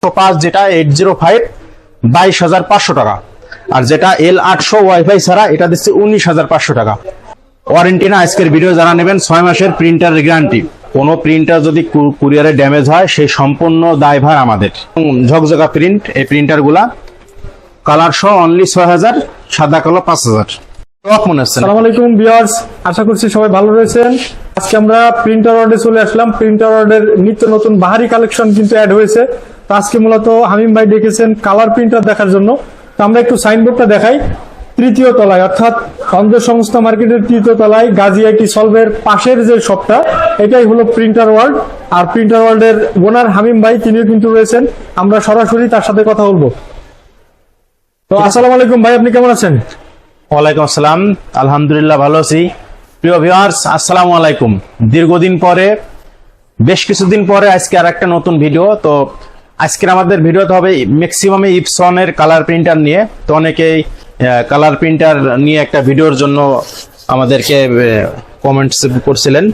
5 যেটা 805 22,500 টাকা, আর যেটা L800 ওয়াইফাই ছাড়া এটা দিচ্ছে 19,500 টাকা। ওয়ারেন্টি না, আজকের ভিডিও যারা নেবেন 6 মাসের প্রিন্টার গ্যারান্টি। কোনো প্রিন্টার যদি কুরিয়ারে ড্যামেজ হয় সেই সম্পূর্ণ দায়ভার আমাদের। ঝকঝকা প্রিন্ট, এই প্রিন্টার গুলা কালার সহ অনলি 6,000, সাদা কালো 5,000। আসসালামু আলাইকুম ভিউয়ার্স, আশা করছি সবাই ভালো রয়েছেন। আজকে আমরা প্রিন্টার ওয়ার্ল্ডে চলে আসলাম। প্রিন্টার ওয়ার্ল্ডের নিত্য নতুন বাহারি কালেকশন কিন্তু অ্যাড হয়েছে। তো আজকে মূলত হামিম ভাই ডেকেছেন কালার প্রিন্টার দেখার জন্য। তো আমরা একটু সাইনবোর্ডটা দেখাই। তৃতীয় তলায়, অর্থাৎ অন্ধ সংস্থা মার্কেটের তৃতীয় তলায় গাজী আইটি সলভের পাশের যে শপটা, এটাই হলো প্রিন্টার ওয়ার্ল্ড। আর প্রিন্টার ওয়ার্ল্ডের ওনার হামিম ভাই, তিনিও কিন্তু রয়েছেন। আমরা সরাসরি তার সাথে কথা বলবো। তো আসসালামু আলাইকুম ভাই, আপনি কেমন আছেন? ওয়ালাইকুম আসসালাম, আলহামদুলিল্লাহ ভালো আছি। প্রিয় ভিউয়ার্স, আসসালামু আলাইকুম। দীর্ঘদিন পরে, বেশ কিছুদিন পরে আজকে আর একটা নতুন ভিডিও। তো আজকের আমাদের ভিডিওতে হবে ম্যাক্সিমামে ইপসনের কালার প্রিন্টার নিয়ে। তো অনেকেই কালার প্রিন্টার নিয়ে একটা ভিডিওর জন্য আমাদেরকে কমেন্টস করছিলেন।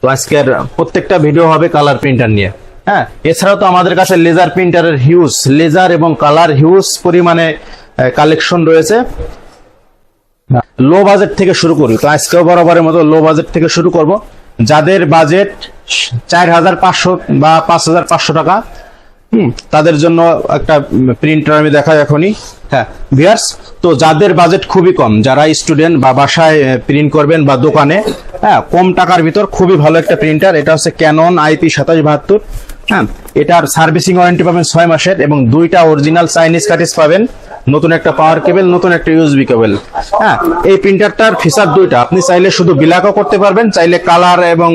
তো আজকের প্রত্যেকটা ভিডিও হবে কালার প্রিন্টার নিয়ে। হ্যাঁ, এছাড়াও তো আমাদের কাছে লেজার প্রিন্টারের হিউজ, লেজার এবং কালার হিউজ পরিমাণে কালেকশন রয়েছে। লো বাজেট থেকে শুরু করি। তো আজকেও বরাবরের মতো লো বাজেট থেকে শুরু করব। যাদের বাজেট 4,500 বা 5,500 টাকা, তাদের জন্য একটা প্রিন্টার আমি দেখাই এখনই। হ্যাঁ ভিউয়ার্স, তো যাদের বাজেট খুবই কম, যারা স্টুডেন্ট বা বাসায় প্রিন্ট করবেন বা দোকানে, হ্যাঁ কম টাকার ভিতর খুবই ভালো একটা প্রিন্টার। এটা হচ্ছে ক্যানন IP2772। হ্যাঁ, এটার সার্ভিসিং ওয়ারেন্টি পাবেন 6 মাসের এবং 2টা অরিজিনাল চাইনিজ কার্ট্রিজ পাবেন, নতুন একটা পাওয়ার কেবল, নতুন একটা ইউএসবি কেবল। হ্যাঁ, এই প্রিন্টারটার ফিচার 2টা। আপনি চাইলে শুধু ব্ল্যাকও করতে পারবেন, চাইলে কালার এবং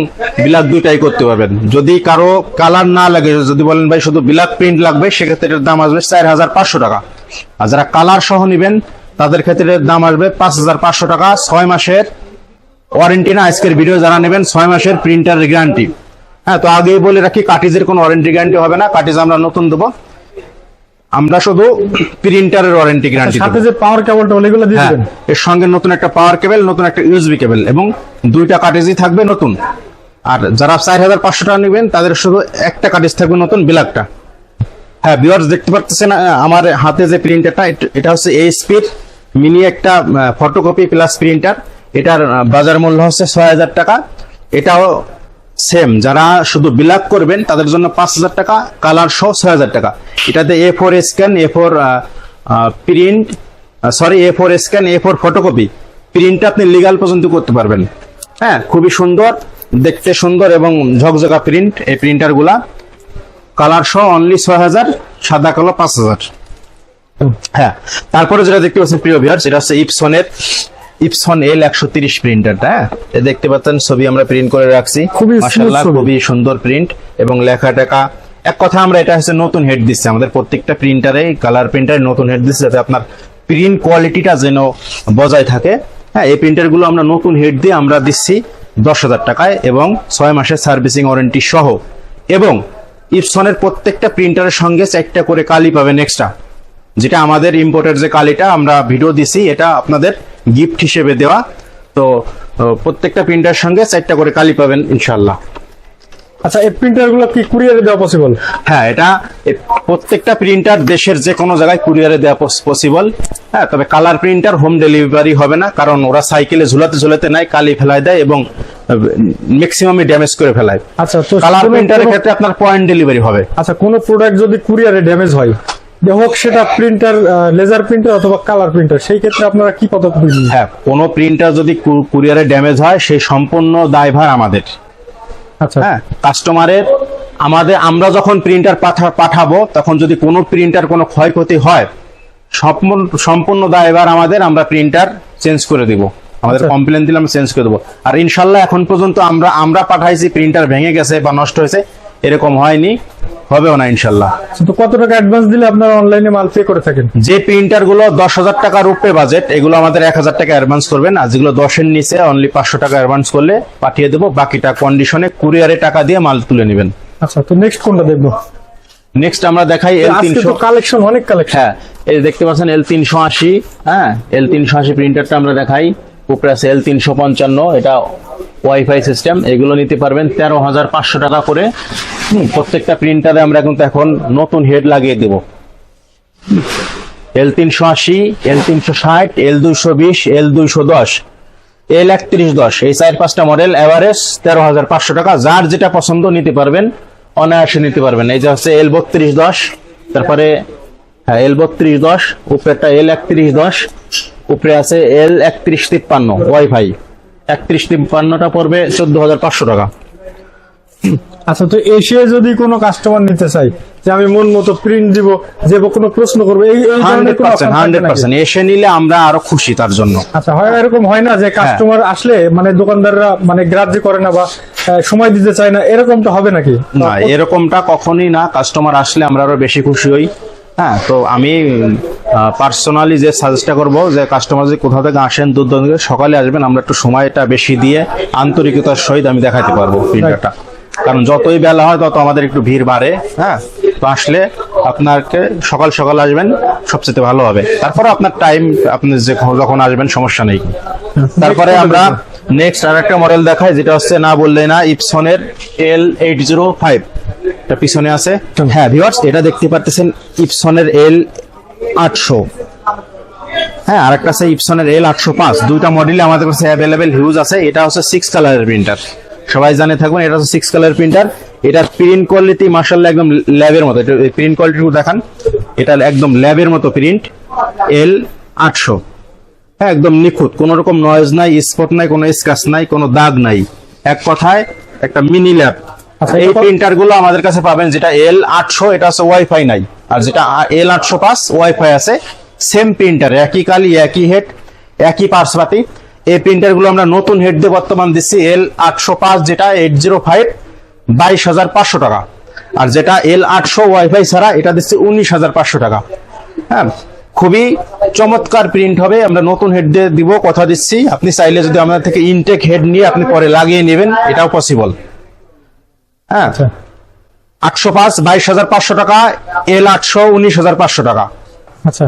ব্ল্যাক 2টাই করতে পারবেন। যদি কারো কালার না লাগে, যদি বলেন ভাই শুধু ব্ল্যাক প্রিন্ট লাগবে, সেক্ষেত্রে এর দাম আসবে 4,500 টাকা। আর যারা কালার সহ নেবেন তাদের ক্ষেত্রে দাম আসবে 5,500 টাকা। 6 মাসের ওয়ারেন্টি না, আজকের ভিডিও যারা নেবেন 6 মাসের প্রিন্টার গ্যারান্টি। হ্যাঁ, তো আগেই বলে রাখি, কার্টিজের কোনো ওয়ারেন্টি গ্যারান্টি হবে না। কার্টিজ আমরা নতুন দেবো, আমরা শুধু প্রিন্টারের ওয়ারেন্টি গ্যারান্টি। সাথে যে পাওয়ার কেবলটা ওগুলো দিয়ে দিবেন। এর সঙ্গে নতুন একটা পাওয়ার কেবল, নতুন একটা ইউএসবি কেবল এবং 2টা কার্টিজই থাকবে নতুন। আর যারা 4,500 টাকা নেবেন তাদের শুধু একটা কার্টিজ থাকবে নতুন, ব্ল্যাকটা। হ্যাঁ ভিউয়ার্স, দেখতে পাচ্ছেন আমার হাতে যে প্রিন্টারটা, এটা হচ্ছে এইচপির মিনি একটা ফটোকপি প্লাস প্রিন্টার। এটার বাজার মূল্য হচ্ছে 6,000 টাকা। এটাও সেম, যারা শুধু ব্ল্যাক করবেন তাদের জন্য 5,000 টাকা, কালার সহ 6,000 টাকা। এটাতে A4 scan, A4 print, A4 scan, A4 photocopy প্রিন্টটা আপনি লিগাল পর্যন্ত করতে পারবেন। হ্যাঁ, খুবই সুন্দর, দেখতে সুন্দর এবং ঝকঝকা প্রিন্ট এই প্রিন্টারগুলা। কালার সহ অনলি 6,000, সাদা কালো 5,000। হ্যাঁ, তারপরে যেটা দেখতে পাচ্ছেন প্রিয় ভিউয়ার্স, এটা হচ্ছে ইপসন L130 প্রিন্টারটা। হ্যাঁ, দেখতে পাচ্ছেন ছবি আমরা প্রিন্ট করে রাখছি, মাশাআল্লাহ খুবই সুন্দর প্রিন্ট এবং লেখা টেকা। এক কথা, আমরা এটা হচ্ছে নতুন হেড দিচ্ছি আমাদের প্রত্যেকটা প্রিন্টারে, কালার প্রিন্টারে নতুন হেড দিচ্ছি যাতে আপনার প্রিন্ট কোয়ালিটিটা যেন বজায় থাকে। হ্যাঁ, এই প্রিন্টার গুলো আমরা নতুন হেড দিয়ে আমরা দিচ্ছি 10,000 টাকায় এবং 6 মাসের সার্ভিসিং ওয়ারেন্টি সহ। এবং ইপসনের প্রত্যেকটা প্রিন্টারের সঙ্গে 4টা করে কালি পাবেন এক্সট্রা, যেটা আমাদের ইম্পোর্টের যে কালিটা আমরা ভিডিও দিছি, এটা আপনাদের গিফট হিসেবে দেওয়া। তো প্রত্যেকটা প্রিন্টারের সঙ্গে 4টা করে কালি পাবেন ইনশাআল্লাহ। আচ্ছা, এই প্রিন্টার গুলো কি কুরিয়ারে দেওয়া পসিবল? হ্যাঁ, এটা প্রত্যেকটা প্রিন্টার দেশের যে কোনো জায়গায় কুরিয়ারে দেওয়া পসিবল। হ্যাঁ, তবে কালার প্রিন্টার হোম ডেলিভারি হবে না, কারণ ওরা সাইকেলে ঝুলাতে ঝুলাতে নাই কালি ফেলায় দেয় এবং ম্যাক্সিমামই ড্যামেজ করে ফেলায়। আচ্ছা, তো কালার প্রিন্টারের ক্ষেত্রে আপনার পয়েন্ট ডেলিভারি হবে। আচ্ছা, কোনো প্রোডাক্ট যদি কুরিয়ারে ড্যামেজ হয়, হোক সেটা প্রিন্টার, লেজার প্রিন্টার অথবা কালার প্রিন্টার, সেই ক্ষেত্রে আপনারা কি পদক্ষেপ নেবেন? হ্যাঁ, কোনো প্রিন্টার যদি কুরিয়ারে ড্যামেজ হয় সেই সম্পূর্ণ দায়ভার আমাদের। আচ্ছা, হ্যাঁ, কাস্টমারের আমরা যখন প্রিন্টার পাঠাবো তখন যদি কোনো প্রিন্টার কোনো ক্ষয়ক্ষতি হয়, সম্পূর্ণ দায়ভার আমাদের। আমরা প্রিন্টার চেঞ্জ করে দিব, আমাদের কমপ্লেন দিলে আমরা চেঞ্জ করে দেবো। আর ইনশাল্লাহ এখন পর্যন্ত আমরা পাঠাইছি, প্রিন্টার ভেঙে গেছে বা নষ্ট হয়েছে এরকম হয়নি, হবেও না ইনশাল্লাহ। তো কত টাকা অ্যাডভান্স দিলে আপনারা অনলাইনে মাল পে করে থাকেন? যে প্রিন্টার গুলো 10,000 টাকার উপরে বাজেট, এগুলো আমাদের 1,000 টাকা অ্যাডভান্স করবেন। আর যেগুলো 10-এর নিচে অনলি 500 টাকা অ্যাডভান্স করলে পাঠিয়ে দেবো, বাকিটা কন্ডিশনে কুরিয়ারে টাকা দিয়ে মাল তুলে নেবেন। আচ্ছা, তো নেক্সট কোনটা দেখবো? নেক্সট আমরা দেখাই L300 কালেকশন, অনেক কালেকশন। হ্যাঁ, এই দেখতে পাচ্ছেন L380। হ্যাঁ, L380 প্রিন্টারটা আমরা দেখাই। উপরে আছে L355, এটা ওয়াইফাই সিস্টেম, এগুলো নিতে পারবেন 13,500 টাকা করে। প্রত্যেকটা প্রিন্টারে আমরা কিন্তু এখন নতুন হেড লাগিয়ে দেব। L380, L360, L220, L210, L3110, এই 4-5টা মডেল, এভারেজ 13,500 টাকা। যার যেটা পছন্দ নিতে পারবেন, অনায়াসে নিতে পারবেন। এই যে হচ্ছে L3210, তারপরে হ্যাঁ L3210, উপরে একটা L3110, উপরে আছে L3153 ওয়াইফাই। 3153টা পড়বে 14,500 টাকা। আচ্ছা, তো এসে যদি কোনো কাস্টমার নিতে চাই যে আমি মন মতো প্রিন্ট দিব, যে কোনো প্রশ্ন করবো, এই ধরনের কোনো option থাকবে নাকি? 100% এসে নিলে আমরা আরো খুশি তার জন্য। আচ্ছা, হয় এরকম হয় না যে কাস্টমার আসলে মানে দোকানদাররা মানে গ্রাহ্য করে না বা সময় দিতে চায় না, এরকমটা হবে নাকি? না, এরকমটা কখনোই না। কাস্টমার আসলে আমরা আরো বেশি খুশি হই। হ্যাঁ, তো আমি পার্সোনালি যে সাজেস্টটা করবো যে কাস্টমার যদি কোথাও থেকে আসেন, দূর দূরান্ত থেকে, সকালে আসবেন, আমরা একটু সময়টা বেশি দিয়ে আন্তরিকতার সহিত আমি দেখাতে পারবো প্রিন্টারটা। কারণ যতই বেলা হয় তত আমাদের একটু ভিড় বাড়ে। হ্যাঁ, তো আসলে আপনাকে সকাল সকাল আসবেন, সবচেয়ে ভালো হবে। তারপরে আপনার টাইম, আপনি যে যখন আসবেন সমস্যা নেই। তারপরে আমরা নেক্সট আর একটা মডেল দেখাই, যেটা হচ্ছে না বললে না, ইপসনের L805, এটা পিছনে আছে। হ্যাঁ ভিউয়ার্স, এটা দেখতে পারতেছেন ইপসনের L800। হ্যাঁ, আরেকটা আছে ইপসনের L805। দুইটা মডেলে আমাদের কাছে অ্যাভেলেবেল হিউজ আছে। এটা হচ্ছে 6 কালারের প্রিন্টার, সবাই জানে থাকবেন। এটা হচ্ছে 6 কালার প্রিন্টার। এটার প্রিন্ট কোয়ালিটি মাশাআল্লাহ একদম ল্যাবের মতো। এটা প্রিন্ট কোয়ালিটি দেখান, এটা একদম ল্যাবের মতো প্রিন্ট। L800, হ্যাঁ, একদম নিখুঁত, কোনো রকম নয়েজ নাই, স্পট নাই, কোনো স্ক্র্যাচ নাই, কোনো দাগ নাই। এক কথায় একটা মিনি ল্যাব। এই প্রিন্টার গুলো আমাদের কাছে পাবেন। যেটা L800, এটা হচ্ছে ওয়াইফাই নাই, আর যেটা L805 ওয়াইফাই আছে। সেম প্রিন্টার, একই কালি, একই হেড, একই পার্সপাতি। এই প্রিন্টার গুলো আমরা নতুন হেড দিয়ে বর্তমান দিচ্ছি। L805 যেটা 805, 22,500 টাকা। আর যেটা L800 ওয়াইফাই ছাড়া, এটা দিচ্ছি 19,500 টাকা। হ্যাঁ, খুবই চমৎকার প্রিন্ট হবে। আমরা নতুন হেড দিয়ে দিব, কথা দিচ্ছি। আপনি চাইলে যদি আমাদের থেকে ইনটেক হেড নিয়ে আপনি পরে লাগিয়ে নেবেন, এটাও পসিবল। হ্যাঁ, 805 22,500 টাকা, L800 19,500 টাকা। আচ্ছা,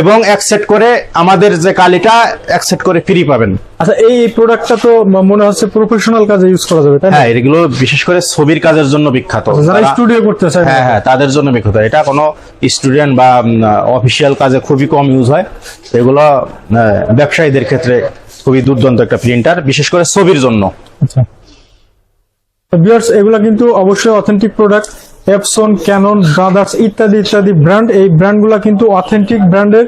এবং এক সেট করে আমাদের যে কালিটা এক সেট করে ফ্রি পাবেন। আচ্ছা, এই প্রোডাক্টটা তো মনে হচ্ছে প্রফেশনাল কাজে ইউজ করা যাবে, তাই না? হ্যাঁ, এগুলো বিশেষ করে ছবির কাজের জন্য বিখ্যাত। যারা স্টুডিও করতে চায়, হ্যাঁ হ্যাঁ, তাদের জন্য বিখ্যাত। এটা কোনো স্টুডেন্ট বা অফিসিয়াল কাজে খুবই কম ইউজ হয়। এগুলো ব্যবসায়ীদের ক্ষেত্রে খুবই দুর্দান্ত একটা প্রিন্টার, বিশেষ করে ছবির জন্য। আচ্ছা ভিউয়ার্স, এগুলা কিন্তু অবশ্যই authentic product. epson, canon, brothers ইত্যাদি ইত্যাদি ব্র্যান্ড, এই ব্র্যান্ডগুলো কিন্তু অথেন্টিক ব্র্যান্ডের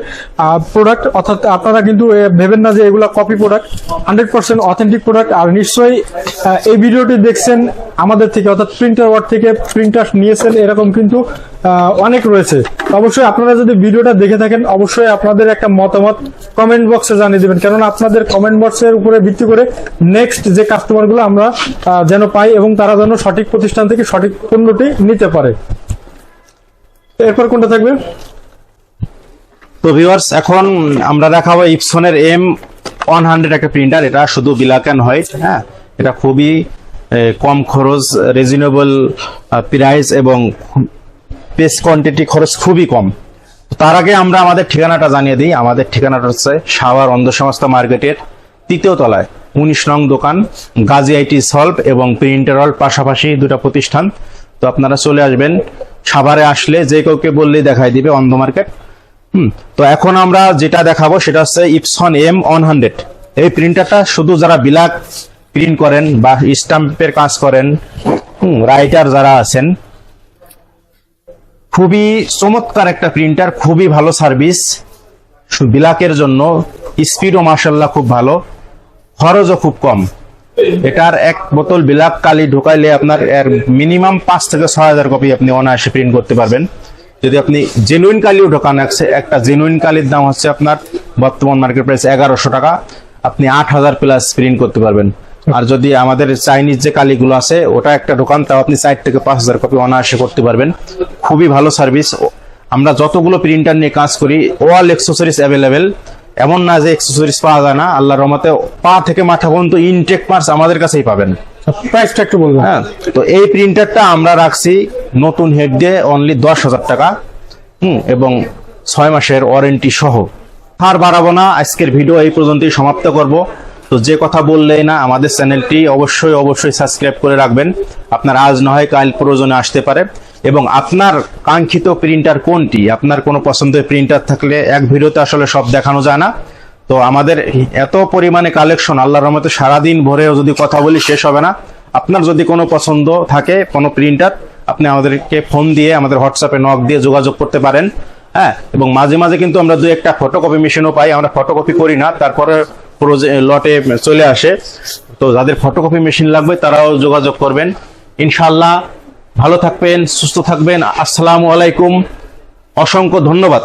প্রোডাক্ট। অর্থাৎ আপনারা কিন্তু ভেবেন না যে এগুলা কপি প্রোডাক্ট, 100% অথেন্টিক প্রোডাক্ট। আর নিশ্চয়ই এই ভিডিওটি দেখছেন আমাদের থেকে, অর্থাৎ প্রিন্টার ওয়ার্ড থেকে প্রিন্টার নিয়েছেন, এরকম কিন্তু অনেক রয়েছে। অবশ্যই আপনারা যদি ভিডিওটা দেখে থাকেন, অবশ্যই আপনাদের একটা মতামত কমেন্ট বক্সে জানিয়ে দিবেন, কেননা আপনাদের কমেন্ট বক্সের উপরে ভিত্তি করে নেক্সট যে কাস্টমারগুলো আমরা যেন পাই এবং তারা যেন সঠিক প্রতিষ্ঠান থেকে সঠিক পণ্যটি নিতে পারে। এরপর কোনটা থাকবে? তো ভিউয়ার্স, এখন আমরা দেখাবো ইপসনের M100 একটা প্রিন্টার। এটা শুধু ব্ল্যাক এন্ড হোয়াইট। হ্যাঁ, এটা খুবই কম খরচ, রিজনেবল প্রাইস এবং পেজ কোয়ান্টিটি খরচ খুবই কম। তার আগে আমরা আমাদের ঠিকানাটা জানিয়ে দিই। আমাদের ঠিকানাটা হচ্ছে সাভার অন্ধ সংস্থা মার্কেটের 3য় তলায় 19 নং দোকান, গাজী আইটি সলভ এবং প্রিন্টার ওয়ার্ল্ড, পাশাপাশি দুটা প্রতিষ্ঠান। তো আপনারা চলে আসবেন। সাভারে আসলে যে কাউকে বললেই দেখাই দিবে অন্ধ মার্কেট। তো এখন আমরা যেটা দেখাবো সেটা হচ্ছে ইপসন M100। এই প্রিন্টারটা শুধু যারা ব্ল্যাক প্রিন্ট করেন বা স্ট্যাম্পের কাজ করেন, রাইটার যারা আছেন, খুবই চমৎকার একটা প্রিন্টার, খুবই ভালো সার্ভিস ব্ল্যাকের জন্য। স্পিডও মাশাআল্লাহ খুব ভালো, খরচও খুব কম। এটার এক বোতল ব্ল্যাক কালি ঢোকাইলে আপনার এর মিনিমাম 5 থেকে 6,000 কপি আপনি অনায়াসে প্রিন্ট করতে পারবেন। যদি আপনি জেনুইন কালিও ঢোকান, একটা জেনুইন কালির দাম হচ্ছে আপনার বর্তমান মার্কেট প্রাইস 1100 টাকা। আপনি 8,000 প্লাস প্রিন্ট করতে পারবেন। আর যদি আমাদের চাইনিজ যে কালিগুলো আছে ওটা একটা ঢোকান, তাও আপনি 4 থেকে 5,000 কপি অনায়াসে করতে পারবেন। খুবই ভালো সার্ভিস। আমরা যতগুলো প্রিন্টার নিয়ে কাজ করি, অল অ্যাক্সেসরিজ অ্যাভেলেবেল। এমন না যে অ্যাক্সেসরিজ পাওয়া যায় না, আল্লাহর রহমতে পা থেকে মাথা পর্যন্ত ইনটেক পার্টস আমাদের কাছেই পাবেন। প্রাইসটা একটু বলবেন? হ্যাঁ, তো এই প্রিন্টারটা আমরা রাখছি নতুন হেড দিয়ে অনলি 10,000 টাকা, এবং 6 মাসের ওয়ারেন্টি সহ। আর বাড়াবো না, আজকের ভিডিও এই পর্যন্তই সমাপ্ত করব। তো তো যে কথা বললেই না, আমাদের চ্যানেলটি অবশ্যই অবশ্যই সাবস্ক্রাইব করে রাখবেন। আপনার আজ নয় কাল প্রয়োজনে আসতে পারে। এবং আপনার কাঙ্ক্ষিত প্রিন্টার কোনটি, আপনার কোনো পছন্দের প্রিন্টার থাকলে এক ভিডিওতে আসলে সব দেখানো যায় না। তো আমাদের এত পরিমাণে কালেকশন, আল্লাহর রহমতে সারাদিন ভরেও যদি কথা বলি শেষ হবে না। আপনার যদি কোনো পছন্দ থাকে কোনো প্রিন্টার, আপনি আমাদেরকে ফোন দিয়ে, আমাদের হোয়াটসঅ্যাপে নক দিয়ে যোগাযোগ করতে পারেন। হ্যাঁ, এবং মাঝে মাঝে কিন্তু আমরা দুই একটা ফটোকপি মেশিনও পাই। আমরা ফটোকপি করি না, তারপরে লটে চলে আসে। তো যাদের ফটোকপি মেশিন লাগবে তারাও যোগাযোগ করবেন ইনশাআল্লাহ। ভালো থাকবেন, সুস্থ থাকবেন। আসসালামু আলাইকুম, অসংখ্য ধন্যবাদ।